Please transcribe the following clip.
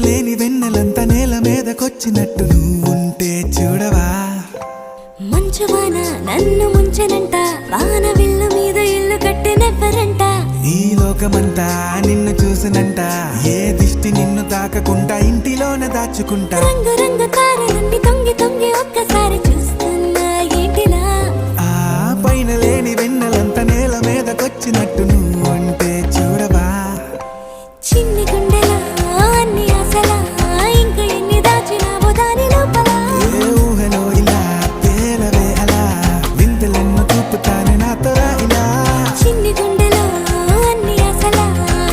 లేని వెన్నెలంత నేల మీదకొచ్చినట్టు నువ్వుంటే చూడవా మంచువాన నన్ను ముంచెనంట వాన విల్లు మీద ఇల్లు కట్టినెవ్వరంట ఈ లోకమంతా నిన్ను చూసినంట ఏ దిష్టి నిన్ను తాకకుండా ఇంటిలోనే దాచుకుంటా రంగు రంగు తారలన్నీ తొంగి తొంగి ఒక్కసారి చూస్తున్నా ఏంటిలా ఆ పైన లేని వెన్నెలంత నేల మీదకొచ్చినట్టు నువ్వుంటే